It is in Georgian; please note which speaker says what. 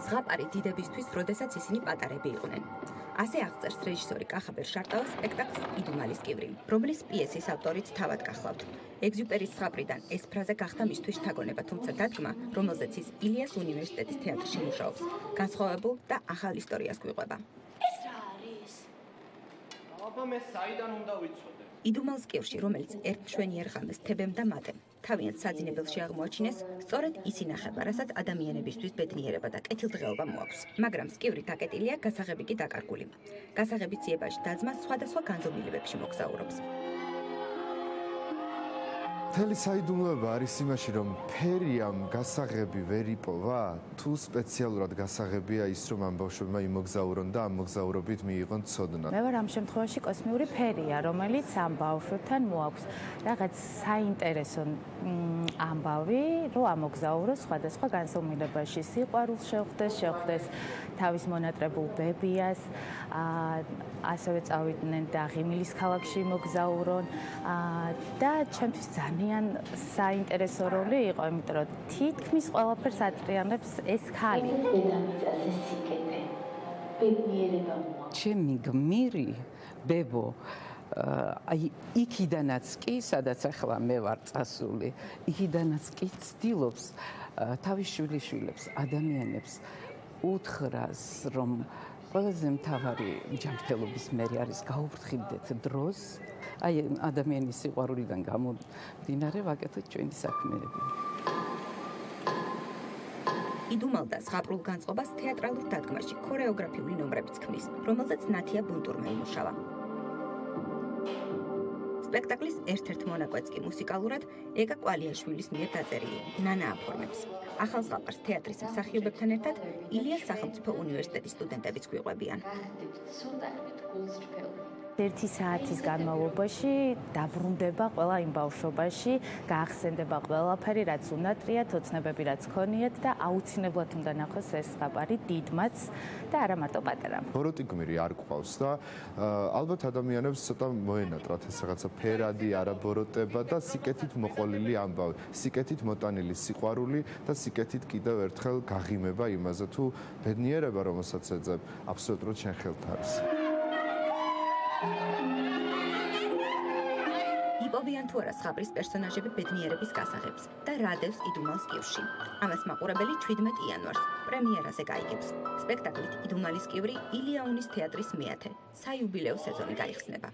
Speaker 1: ზღაპარი დიდებისთვის, როდესაც ისინი პატარები იყვნენ. ასე აღწერს რეჟისორი კახაბერ შარტავა სპექტაკლს იდუმალის კივრი, რომლის პიესის ავტორიც თავად გახლავთ. ეგზიუპერის ზღაპრიდან ეს ფრაზა გახდა მისთვის შთაგონება, თუმცა დადგმა, რომელზეც ის ილიას უნივერსიტეტის თეატრში მუშაობს, განსხვავებულ და ახალ ისტორიას გვიყვება.
Speaker 2: ეს რა არის?
Speaker 3: აბა მე საიდან უნდა ვიცოდე?
Speaker 1: იდუმალს კივრში, რომელიც ერთ მშვენიერ ღამეს თებემ და მატემ თავიანთ საძინებელში აღმოაჩინეს, სწორედ ის ინახება, რასაც ადამიანებისთვის ბედნიერება და კეთილდღეობა მოაქვს. მაგრამ სკივრი დაკეტილია, გასაღები კი დაკარგული. გასაღების ძიებაში დაძმა სხვადასხვა განზომილებებში მოგზაურობს.
Speaker 4: მთელი საიდუმლოება არის იმაში, რომ ფერიამ გასაღები ვერ იპოვა, თუ სპეციალურად გასაღებია ის, რომ ამ ბავშვებმა იმოგზაურონ და ამ მოგზაურობით მიიღონ ცოდნა.
Speaker 5: მე ვარ ამ შემთხვევაში კოსმიური ფერია, რომელიც ამ ბავშვებთან მოაქვს რაღაც საინტერესო ამბავი, რომ ამოგზაუროს სხვადასხვა განზომილებაში, სიყვარულს შეხვდეს თავის მონატრებულ ბებიას, ასევე წავიდნენ და ღიმილის ქალაქში მოგზაურონ და ჩემთვის ძალიან საინტერესო როლი იყო, იმიტომ რომ თითქმის ყველაფერს ატრიანებს ეს ხალი.
Speaker 2: დედამიწაზე სიკეთე, ბედნიერება მოაქვს.
Speaker 6: ჩემი გმირი ბებო აი იქიდანაც კი, სადაც ახლა მე ვარ წასული, იქიდანაც კი ცდილობს თავის შვილიშვილებს, ადამიანებს უთხრას, რომ ყველაზე მთავარი ჯანმრთელობის მერი არის გაუფრთხილდეთ დროს, აი ადამიანის სიყვარულიდან გამომდინარე ვაკეთოთ ჩვენი საქმეები.
Speaker 1: იდუმალ და ზღაპრულ განწყობას თეატრალურ დადგმაში ქორეოგრაფიული ნომრებიც ქმნის, რომელზეც ნათია ბუნტურმა იმუშავა. სპექტაკლის ერთ-ერთ მონაკვეთს კი მუსიკალურად ეგა კვალიაშვილის მიერ დაწერილი ნანა აფორმებს. ახალ ზღაპარს თეატრის მსახიობებთან ერთად ილიას სახელმწიფო უნივერსიტეტის სტუდენტებიც გვიყვებიან.
Speaker 5: ერთი საათის განმავლობაში დაბრუნდება ყველა იმ ბავშვობაში, გაახსენდება ყველაფერი, რაც უნატრიათ, ოცნებები რაც ქონიათ და აუცილებლად უნდა ნახოს ეს ზღაპარი დიდმაც და არა მარტო პატარამ.
Speaker 4: ბოროტი გმირი არ ყავს და ალბათ ადამიანებს ცოტა მოენატრათ ეს რაღაცა ფერადი არაბოროტება და სიკეთით მოყოლილი ამბავი, სიკეთით მოტანილი სიყვარული და სიკეთით კიდევ ერთხელ გაღიმება იმაზე, თუ ბედნიერება, რომელსაც ეძებ, აბსოლუტურად შენ ხელთ არის.
Speaker 1: იპოვიან თუ არა ზღაპრის პერსონაჟები ბედნიერების გასაღებს და რა დევს იდუმალს კივრში. ამას მაყურებელი 17 იანვარს პრემიერაზე გაიგებს. სპექტაკლით იდუმალის კივრი ილიაუნის თეატრის მეათე საიუბილეო სეზონი გაიხსნება.